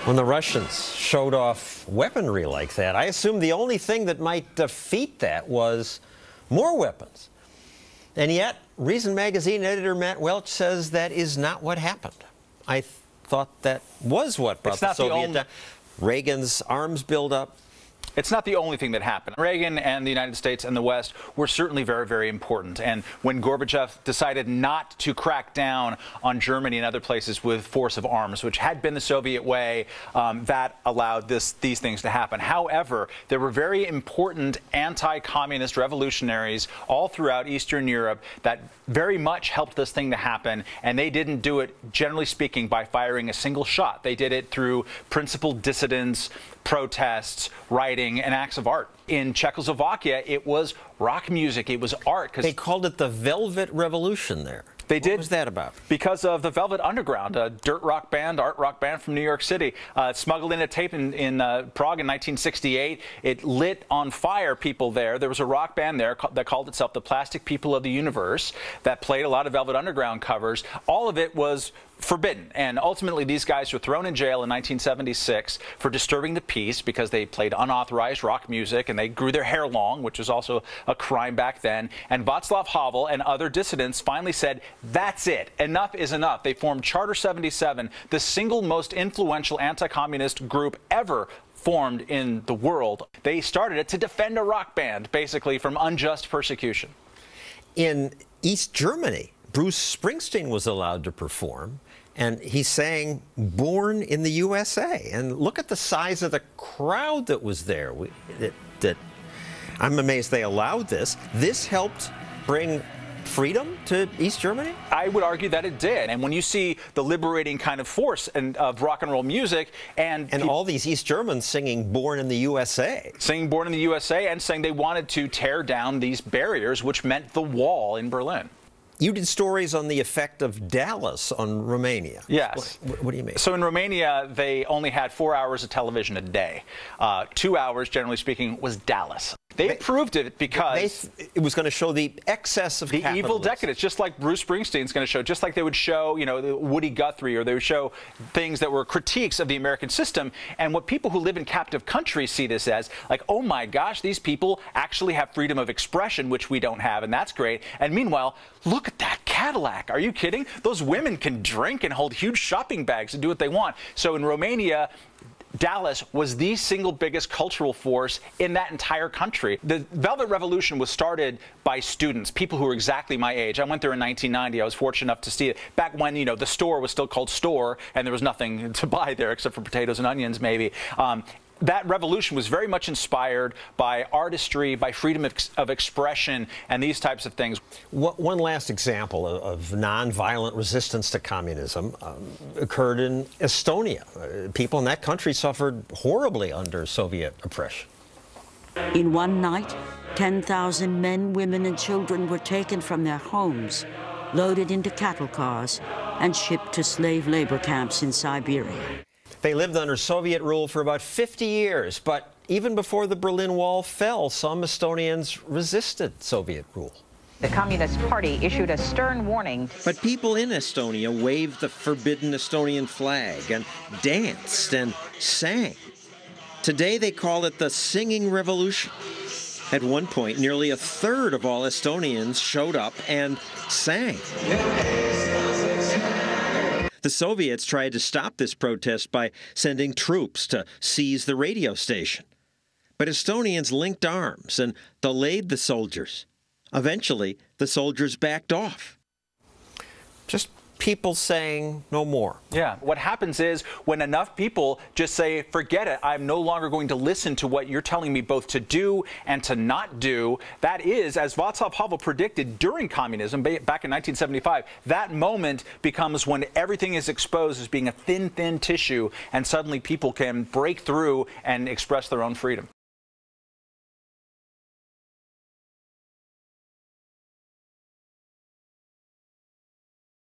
when the Russians showed off weaponry like that, I assumed the only thing that might defeat that was more weapons. And yet, Reason Magazine editor Matt Welch says that is not what happened. I thought that was what brought the Soviet down. Reagan's arms buildup. It's not the only thing that happened. Reagan and the United States and the West were certainly very, very important. And when Gorbachev decided not to crack down on Germany and other places with force of arms, which had been the Soviet way, that allowed these things to happen. However, there were very important anti-communist revolutionaries all throughout Eastern Europe that very much helped this thing to happen. And they didn't do it, generally speaking, by firing a single shot. They did it through principled dissidence, protests, writing, and acts of art. In Czechoslovakia, it was rock music. It was art. They called it the Velvet Revolution there. They did. What was that about? Because of the Velvet Underground, a dirt rock band, art rock band from New York City. Smuggled in a tape in Prague in 1968. It lit on fire people there. There was a rock band there that called itself the Plastic People of the Universe that played a lot of Velvet Underground covers. All of it was forbidden. And ultimately, these guys were thrown in jail in 1976 for disturbing the peace because they played unauthorized rock music and they grew their hair long, which was also a crime back then. And Václav Havel and other dissidents finally said, that's it. Enough is enough. They formed Charter 77, the single most influential anti-communist group ever formed in the world. They started it to defend a rock band, basically, from unjust persecution. In East Germany, Bruce Springsteen was allowed to perform, and he sang Born in the USA. And look at the size of the crowd that was there. I'm amazed they allowed this. This helped bring freedom to East Germany? I would argue that it did. And when you see the liberating kind of force of rock and roll music and all these East Germans singing Born in the USA. Singing Born in the USA and saying they wanted to tear down these barriers, which meant the wall in Berlin. You did stories on the effect of Dallas on Romania. Yes. What do you mean? So in Romania, they only had 4 hours of television a day. 2 hours, generally speaking, was Dallas. They proved it because it was going to show the excess of the evil decadence, just like Bruce Springsteen's going to show, just like they would show, you know, Woody Guthrie, or they would show things that were critiques of the American system. And what people who live in captive countries see this as, like, oh my gosh, these people actually have freedom of expression, which we don't have, and that's great. And meanwhile, look at that Cadillac. Are you kidding? Those women can drink and hold huge shopping bags and do what they want. So in Romania, Dallas was the single biggest cultural force in that entire country. The Velvet Revolution was started by students, people who were exactly my age. I went there in 1990. I was fortunate enough to see it back when, you know, the store was still called Store and there was nothing to buy there except for potatoes and onions, maybe. That revolution was very much inspired by artistry, by freedom of expression, and these types of things. One last example of nonviolent resistance to communism occurred in Estonia. People in that country suffered horribly under Soviet oppression. In one night, 10,000 men, women, and children were taken from their homes, loaded into cattle cars, and shipped to slave labor camps in Siberia. They lived under Soviet rule for about 50 years, but even before the Berlin Wall fell, some Estonians resisted Soviet rule. The Communist Party issued a stern warning. But people in Estonia waved the forbidden Estonian flag and danced and sang. Today they call it the Singing Revolution. At one point, nearly a third of all Estonians showed up and sang. The Soviets tried to stop this protest by sending troops to seize the radio station. But Estonians linked arms and delayed the soldiers. Eventually, the soldiers backed off. Just people saying no more. Yeah. What happens is when enough people just say, forget it, I'm no longer going to listen to what you're telling me both to do and to not do. That is, as Václav Havel predicted during communism back in 1975, that moment becomes when everything is exposed as being a thin, thin tissue, and suddenly people can break through and express their own freedom.